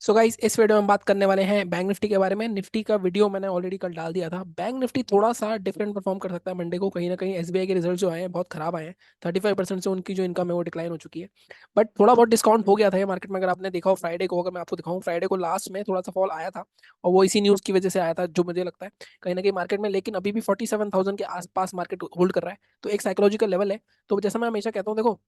So guys, इस video में हम बात करने वाले हैं बैंक निफ्टी के बारे में। निफ्टी का वीडियो मैंने ऑलरेडी कल डाल दिया था। बैंक निफ्टी थोड़ा सा डिफरेंट परफॉर्म कर सकता है मंडे को। कहीं ना कहीं एसबीआई के रिजल्ट जो आए हैं बहुत खराब आए हैं। 35% से उनकी जो इनकम है वो डिक्लाइन हो चुकी है। बट थोड़ा बहुत डिस्काउंट हो गया था ये मार्केट में। अगर आपने देखा हो फ्राइडे को, अगर मैं आपको दिखाऊं, फ्राइडे को लास्ट में थोड़ा सा फॉल आया था और वो इसी न्यूज़ की वजह से आया था, जो मुझे लगता है कहीं ना कहीं मार्केट में। लेकिन अभी भी 47,000 के आसपास मार्केट होल्ड कर रहा है, तो एक साइकोलॉजिकल लेवल है। तो जैसा मैं हमेशा कहता हूँ, देखो,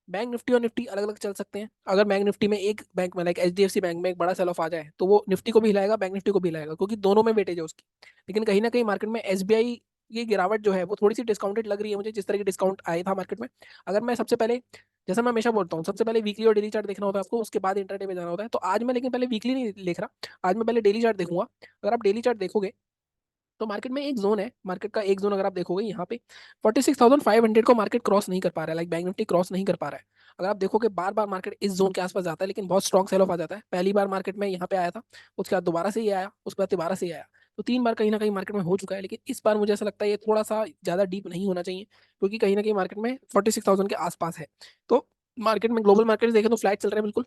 बैंक निफ्टी और निफ्टी अलग अलग चल सकते हैं। अगर बैंक निफ्टी में एक बैंक में लाइक एचडीएफसी बैंक में एक बड़ा सेल ऑफ आ जाए तो वो निफ्टी को भी हिलाएगा, बैंक निफ्टी को भी हिलाएगा, क्योंकि दोनों में वेटेज है उसकी। लेकिन कहीं ना कहीं मार्केट में एसबीआई की गिरावट जो है वो थोड़ी सी डिस्काउंटेड लग रही है मुझे, जिस तरह की डिस्काउंट आया था मार्केट में। अगर मैं सबसे पहले, जैसा मैं हमेशा बोलता हूँ, सबसे पहले वीकली और डेली चार्ट देखना होता है आपको, उसके बाद इंटरडे में जाना होता है। तो आज मैं लेकिन पहले वीकली नहीं देख रहा, आज मैं पहले डेली चार्ट देखूंगा। अगर आप डेली चार्ट देखोगे तो मार्केट में एक जोन है, मार्केट का एक जोन अगर आप देखोगे यहाँ पे 46,500 को मार्केट क्रॉस नहीं कर पा रहा है। लाइक बैंक निफ्टी क्रॉस नहीं कर पा रहा है। अगर आप देखोगे बार बार मार्केट इस जोन के आसपास जाता है, लेकिन बहुत स्ट्रॉन्ग सेल ऑफ आ जाता है। पहली बार मार्केट में यहाँ पे आया था, उसके बाद दोबारा से ही आया, उसके बाद दोबारा से ही आया। तो 3 बार कहीं ना कहीं मार्केट में हो चुका है। लेकिन इस बार मुझे ऐसा लगता है ये थोड़ा सा ज्यादा डीप नहीं होना चाहिए, क्योंकि कहीं ना कहीं मार्केट में 46,000 के आसपास है। तो मार्केट में, ग्लोबल मार्केट देखें तो फ्लैट चल रहा है बिल्कुल।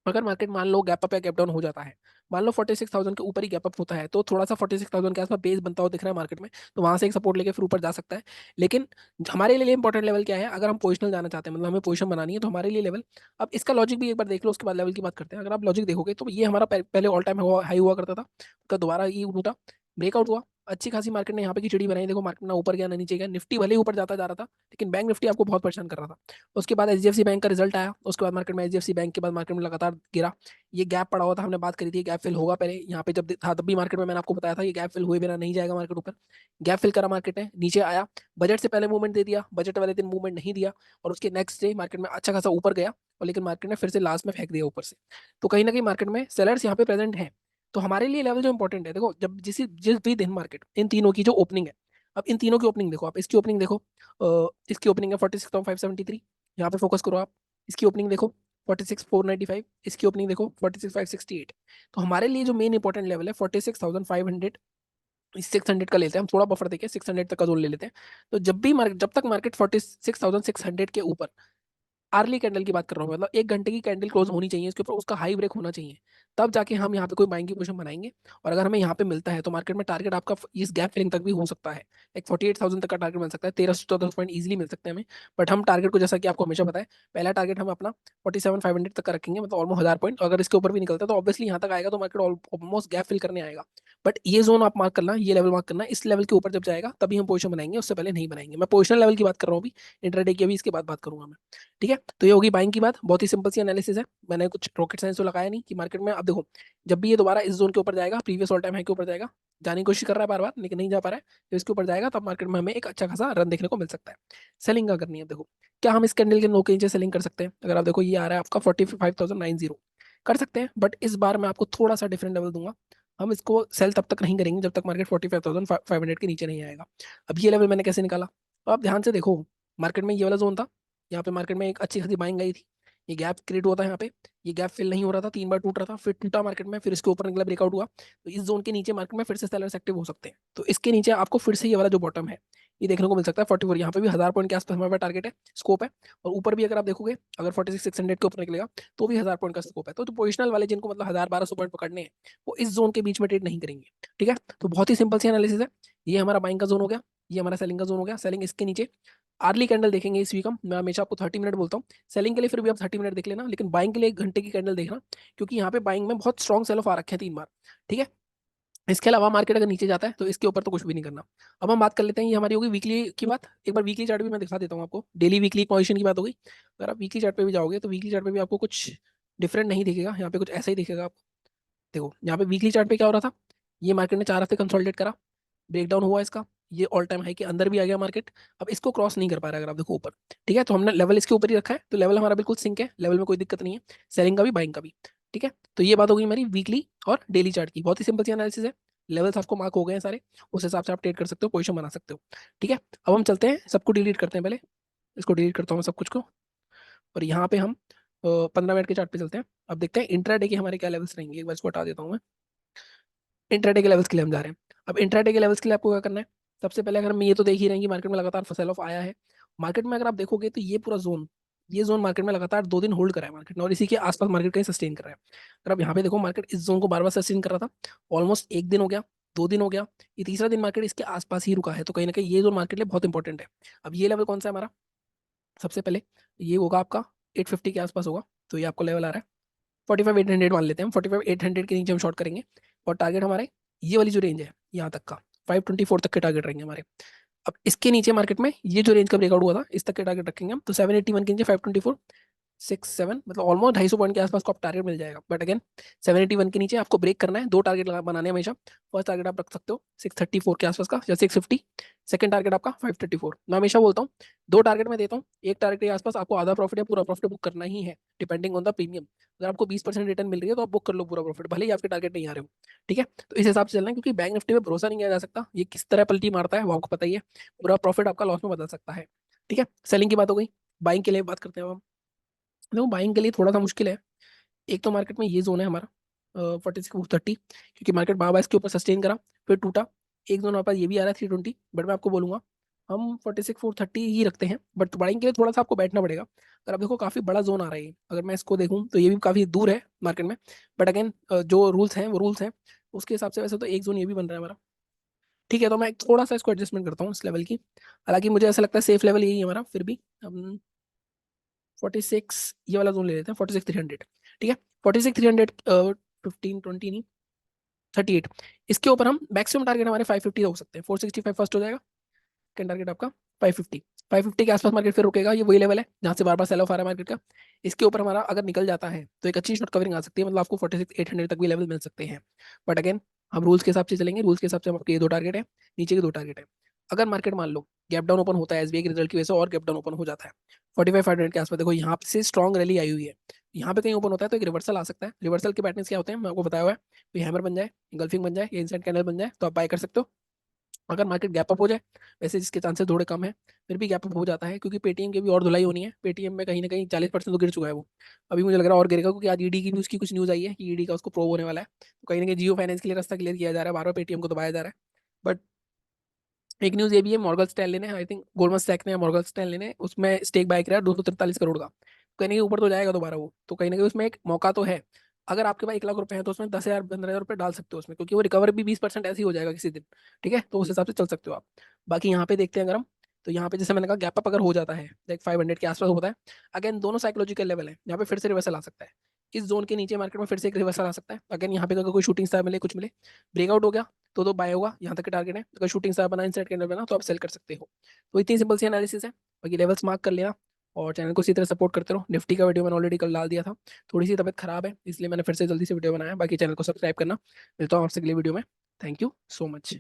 अगर मार्केट मान लो गैप अप या गैप डाउन हो जाता है, मान लो 46,000 के ऊपर ही गैप अप होता है, तो थोड़ा सा 46,000 के आसपास बेस बनता हुआ दिख रहा है मार्केट में, तो वहां से एक सपोर्ट लेके फिर ऊपर जा सकता है। लेकिन हमारे लिए इंपॉर्टेंट लेवल क्या है, अगर हम पोजिशनल जाना चाहते हैं, मतलब हमें पोजिशन बनानी है, तो हमारे लिए लेवल, अब इसका लॉजिक भी एक बार देख लो, उसके बाद लेवल की बात करते हैं। अगर आप लॉजिक देखोगे तो ये हमारा पहले ऑल टाइम हाई हुआ करता था, उसका दोबारा ये टूटा, ब्रेकआउट हुआ, अच्छी खासी मार्केट ने यहाँ पे की चिड़ी बनाई। देखो मार्केट ना ऊपर गया ना नीचे गया, निफ्टी भले ही ऊपर जाता जा रहा था, लेकिन बैंक निफ्टी आपको बहुत परेशान कर रहा था। उसके बाद एचडीएफसी बैंक का रिजल्ट आया, उसके बाद मार्केट में एचडीएफसी बैंक के बाद मार्केट में लगातार गिरा। ये गैप पड़ा हुआ था, हमने बात करी थी गैप फिल होगा पहले। यहाँ पे जब था तब भी मार्केट में मैंने आपको बताया था ये गैप फिल हुए बिना नहीं जाएगा मार्केट ऊपर। गैप फिल करा मार्केट ने, नीचे आया, बजट से पहले मूवमेंट दे दिया, बजट वाले दिन मूवमेंट नहीं दिया, और उसके नेक्स्ट डे मार्केट में अच्छा खासा ऊपर गया। और लेकिन मार्केट ने फिर से लास्ट में फेंक दिया ऊपर से। तो कहीं ना कहीं मार्केट में सेलर्स यहाँ पे प्रेजेंट हैं। तो हमारे लिए लेवल जो इंपॉर्टेंट है, देखो, जब जिस भी दिन मार्केट, इन तीनों की जो ओपनिंग है, अब इन तीनों की ओपनिंग देखो आप, इसकी ओपनिंग देखो, इसकी ओपनिंग है 46,573, यहाँ पे फोकस करो आप। इसकी ओपनिंग देखो 46,495, इसकी ओपनिंग देखो 46,568। तो हमारे लिए जो मेन इंपॉर्टेंट लेवल है 46,500, इस 600 का लेते हैं हम, थोड़ा बफर देके 600 तक का जोन ले लेते हैं। तो जब भी मार्केट, जब तक मार्केट 46,600 के ऊपर, अर्ली कैंडल की बात कर रहा हूँ, मतलब 1 घंटे की कैंडल क्लोज होनी चाहिए इसके ऊपर, उसका हाई ब्रेक होना चाहिए, तब जाके हम यहाँ पे कोई बाइंग की पोजीशन बनाएंगे। और अगर हमें यहाँ पे मिलता है तो मार्केट में टारगेट आपका इस गैप फिलिंग तक भी हो सकता है। एक 48,000 तक का टारगेट मिल सकता है, 13 से 14 पॉइंट ईजिली मिल सकते हैं हमें। बट हम टारगेट को, जैसा कि आपको हमेशा पता है, पहला टारगेट हम अपना 47,500 तक का रखेंगे, मतलब ऑलमोस्ट 1000 पॉइंट। अगर इसके ऊपर भी निकलता है तो ऑब्वियसली यहाँ तक आएगा तो मार्केट ऑलमोस्ट गैप फिल करने आएगा। बट ये जोन आप मार्क करना, ये लेवल मार्क करना, इस लेवल के ऊपर जब जाएगा तभी हम पोजीशन बनाएंगे, उससे पहले नहीं बनाएंगे। मैं पोजिशनल लेवल की बात कर रहा हूँ अभी, इंट्राडे की अभी इसके बाद बात करूंगा मैं। ठीक है, तो ये होगी बाइंग की बात, बहुत ही सिंपल सी एनालिसिस है। मैंने कुछ रॉकेट साइंस तो लगाया नहीं कि मार्केट में, अब देखो, जब भी ये दोबारा इस जोन के ऊपर जाएगा, प्रीवियस ऑल टाइम हाई के ऊपर जाएगा, जाने की कोशिश कर रहा है बार बार लेकिन नहीं जा पा रहा है, तो इसके ऊपर जाएगा तब मार्केट में हमें एक अच्छा खासा रन देखने को मिल सकता है। सेलिंग का करनी है, अब देखो, क्या हम इस कैंडल के नो के नीचे सेलिंग कर सकते हैं? अगर आप देखो ये आ रहा है आपका 45,990, कर सकते हैं, बट इस बार मैं आपको थोड़ा सा डिफरेंट लेवल दूंगा। हम इसको सेल तब तक नहीं करेंगे जब तक मार्केट 45,500 के नीचे नहीं आएगा। अब ये लेवल मैंने कैसे निकाला, तो आप ध्यान से देखो, मार्केट में ये वाला जोन था, यहाँ पे मार्केट में एक अच्छी खासी बाइंग आई थी, ये गैप क्रिएट हुआ था यहाँ पे, ये गैप फिल नहीं हो रहा था, 3 बार टूट रहा था, फिर टूटा मार्केट में, फिर इसके ऊपर निकला, ब्रेकआउट हुआ। तो इस जोन के नीचे मार्केट में फिर से सेलर्स एक्टिव हो सकते हैं। तो इसके नीचे आपको फिर से ये वाला जो बॉटम है ये देखने को मिल सकता है 44, यहाँ पे भी 1000 पॉइंट के आसपास हमारे पास टारगेट है, स्कोप है। और ऊपर भी अगर आप देखोगे, अगर 46,600 के ऊपर निकलेगा तो भी 1000 पॉइंट का स्कोप है। तो पोजिशनल वाले जिनको मतलब 1000-1200 पॉइंट पकड़ने हैं, वो इस जोन के बीच में ट्रेड नहीं करेंगे। ठीक है, तो बहुत ही सिंपल सी एनालिसिस है। ये हमारा बाइंग का जोन हो गया, ये हमारा सेलिंग का जोन हो गया। सेलिंग इसके नीचे, अर्ली कैंडल देखेंगे इस वीक हम, मैं हमेशा आपको 30 मिनट बोलता हूँ। सेलिंग के लिए फिर भी आप 30 मिनट देख लेना, लेकिन बाइंग के लिए 1 घंटे की कैंडल देखना, क्योंकि यहाँ पे बाइंग में बहुत स्ट्रॉन्ग सेल ऑफ आ रखे हैं 3 बार। ठीक है, इसके अलावा मार्केट अगर नीचे जाता है तो इसके ऊपर तो कुछ भी नहीं करना। अब हम बात कर लेते हैं, ये हमारी होगी वीकली की बात। एक बार वीकली चार्ट भी मैं दिखा देता हूँ आपको, डेली वीकली पोजीशन की बात हो गई। अगर आप वीकली चार्ट पे भी जाओगे तो वीकली चार्ट पे भी आपको कुछ डिफरेंट नहीं दिखेगा, यहाँ पे कुछ ऐसा ही दिखेगा आपको। देखो यहाँ पे वीकली चार्ट पे क्या हो रहा था, ये मार्केट ने 4 हफ्ते कंसोलिडेट करा, ब्रेकडाउन हुआ इसका, ये ऑल टाइम हाई के अंदर भी आ गया मार्केट, अब इसको क्रॉस नहीं कर पा रहा है अगर आप देखो ऊपर। ठीक है, तो हमने लेवल इसके ऊपर ही रखा है, तो लेवल हमारा बिल्कुल सिंक है, लेवल में कोई दिक्कत नहीं है, सेलिंग का भी बाइंग का भी। ठीक है, तो ये बात हो गई हमारी वीकली और डेली चार्ट की, बहुत ही सिंपल सी एनालिसिस है। लेवल्स आपको मार्क हो गए हैं सारे, उस हिसाब से आप ट्रेड कर सकते हो, पोजीशन बना सकते हो। ठीक है, अब हम चलते हैं, सबको डिलीट करते हैं पहले, इसको डिलीट करता हूँ मैं सब कुछ को। और यहाँ पे हम 15 मिनट के चार्ट पे चलते हैं। अब देखते हैं इंट्राडे के हमारे क्या लेवल्स रहेंगे, एक बार इसको हटा देता हूँ मैं। इंट्राडे के लेवल्स के लिए हम जा रहे हैं। अब इंट्राडे के लेवल्स के लिए आपको क्या करना है, सबसे पहले अगर हम ये तो देख ही रहे हैं कि मार्केट में लगातार सेल ऑफ आया है। मार्केट में अगर आप देखोगे तो ये पूरा जोन, ये जोन मार्केट में लगातार 2 दिन होल्ड करा है मार्केट ने और इसी के आसपास मार्केट कहीं सस्टेन कर रहा है। अगर आप यहाँ पे देखो मार्केट इस जोन को बार बार सस्टेन कर रहा था, ऑलमोस्ट 1 दिन हो गया, 2 दिन हो गया, ये तीसरा दिन मार्केट इसके आसपास ही रुका है, तो कहीं ना कहीं ये जोन मार्केट के लिए बहुत इंपॉर्टेंट है। अब ये लेवल कौन सा है हमारा, सबसे पहले ये होगा आपका 850 के आसपास होगा, तो ये आपको लेवल आ रहा है 45,800 मान लेते हैं हम, 45,800 के नीचे हम शॉर्ट करेंगे। और टारगेट हमारे ये वाली जो रेंज है यहाँ तक का 524 तक के टारगेट रहेंगे हमारे। अब इसके नीचे मार्केट में ये जो रेंज का ब्रेकआउट हुआ था इस तक के टारगेट रखेंगे हम, तो 781 के नीचे 524 6 7 मतलब ऑलमोस्ट 250 पॉइंट के आसपास को आप टारगेट मिल जाएगा। बट अगेन 781 के नीचे आपको ब्रेक करना है, 2 टारगेट बनाने हैं हमेशा। फर्स्ट टारगेट आप रख सकते हो 634 के आसपास का या 650, सेकंड टारगेट आपका 534। मैं हमेशा बोलता हूँ 2 टारगेट में देता हूँ, एक टारगेट के आसपास आपको आधा प्रॉफिट या पूरा प्रॉफिट बुक करना ही है, डिपेंडिंग ऑन द प्रीमियम। अगर आपको 20% रिटर्न मिल रही है तो आप बुक कर लो पूरा प्रॉफिट, भले ही आपके टारगेट नहीं आ रहे हो। ठीक है, तो इस हिसाब से चलना है, क्योंकि बैंक निफ्टी में भरोसा नहीं किया जा सकता, ये किस तरह पलटी मारता है वो आपको पता ही है, पूरा प्रॉफिट आपका लॉस में बदल सकता है। ठीक है, सेलिंग की बात हो गई, बाइंग के लिए बात करते हैं अब हम। देखो बाइंग के लिए थोड़ा सा मुश्किल है। एक तो मार्केट में ये जोन है हमारा 46,30, क्योंकि मार्केट बार बार इसके ऊपर सस्टेन करा फिर टूटा। एक जोन हमारे पास ये भी आ रहा है 320, बट मैं आपको बोलूंगा हम 46,30 ही रखते हैं, बट बाइंग के लिए थोड़ा सा आपको बैठना पड़ेगा। अगर आप देखो काफी बड़ा जोन आ रहा है, अगर मैं इसको देखूं तो ये भी काफी दूर है मार्केट में। बट अगेन जो रूल्स हैं वो रूल्स हैं, उसके हिसाब से वैसे तो एक जोन ये भी बन रहा है हमारा। ठीक है, तो मैं थोड़ा सा इसको एडजस्टमेंट करता हूँ इस लेवल की, हालांकि मुझे ऐसा लगता है सेफ लेवल यही है हमारा, फिर भी हम 46 ये वाला जोन ले लेते हैं 46,300। ठीक है, 46,300 15 20 नहीं 38, इसके ऊपर हम मैक्सिमम टारगेट हमारे 550 हो सकते हैं। 465 फर्स्ट हो जाएगा, सेकंड टारगेट आपका 550। 550 के आसपास मार्केट फिर रुकेगा, ये वही लेवल है जहाँ से बार बार सेल ऑफ आ रहा है मार्केट का। इसके ऊपर हमारा अगर निकल जाता है तो एक अच्छी शॉर्ट कवरिंग आ सकती है, मतलब आपको 46,800 तक भी लेवल मिल सकते हैं। बट अगेन हम रूल्स के हिसाब से चलेंगे, रूल्स के हिसाब से हम आपके ये 2 टारगेट है, नीचे के 2 टारगेट है। अगर मार्केट मान लो गैप डाउन ओपन होता है एसबीआई के रिजल्ट की वजह से, और गैप डाउन ओपन हो जाता है 45,500 के आसपास, देखो यहाँ से स्ट्रॉन्ग रैली आई हुई है, यहाँ पे कहीं ओपन होता है तो एक रिवर्सल आ सकता है। रिवर्सल के पैटर्न्स क्या होते हैं मैं आपको बताया हुआ है, कोई हैमर बन जाए, गल्फिंग बन जाए या इंसाइड कैंडल बन जाए तो आप बाय कर सकते हो। अगर मार्केट गैप अप हो जाए, वैसे जिसके चांसेस थोड़े कम है, फिर भी गैप अप हो जाता है, क्योंकि पेटीएम की भी और धुलाई होनी है। पेटीएम में कहीं ना कहीं 40% तो गिर चुका है वो, अभी मुझे लग रहा है और गिरेगा, क्योंकि आज ईडी की भी उसकी कुछ न्यूज़ आई है कि ईडी का उसको प्रोव होने वाला है। तो कहीं ना कहीं जियो फाइनेंस के लिए रास्ता क्लियर किया जा रहा है, बार बार पेटीएम को दबाया जा रहा है। बट एक न्यूज़ ये भी है, मॉर्गन स्टैनली ने, आई थिंक गोल्डमन सैक्स ने या मॉर्गन स्टैनली ने उसमें स्टेक बाय किया 243 करोड़ का, कहीं ना कहीं ऊपर तो जाएगा दोबारा वो, तो कहीं ना कहीं उसमें एक मौका तो है। अगर आपके पास 1 लाख रुपए है तो उसमें 10,000 15,000 रुपए डाल सकते हो उसमें, क्योंकि वो रिकवर भी 20% ऐसे ही हो जाएगा किसी दिन। ठीक है, तो उस हिसाब से चल सकते हो आप। बाकी यहाँ पे देखते हैं अगर हम, तो यहाँ पे जैसे मैंने कहा गैप अप अगर हो जाता है लाइक 500 के आसपास होता है, अगेन दोनों साइकोलॉजिकल लेवल है, यहाँ पे फिर से रिवर्सल आ सकता है। इस जोन के नीचे मार्केट में फिर से एक रिवर्सल आ सकता है, अगेन यहाँ पे अगर कोई शूटिंग स्टार मिले कुछ मिले, ब्रेकआउट हो गया तो बाय होगा, यहाँ तक के टारगेट है। अगर शूटिंग स्टार बना इनसाइड कैंडल बना तो आप सेल कर सकते हो। तो इतनी सिंपल सी एनालिसिस है, बाकी लेवल्स मार्क कर लेना और चैनल को इसी तरह सपोर्ट करते रहो। निफ्टी का वीडियो मैंने ऑलरेडी कल डाल दिया था, थोड़ी सी तबियत खराब है इसलिए मैंने फिर से जल्दी से वीडियो बनाया। बाकी चैनल को सब्सक्राइब करना, मिलता हूँ आपसे अगली वीडियो में। Thank you so much.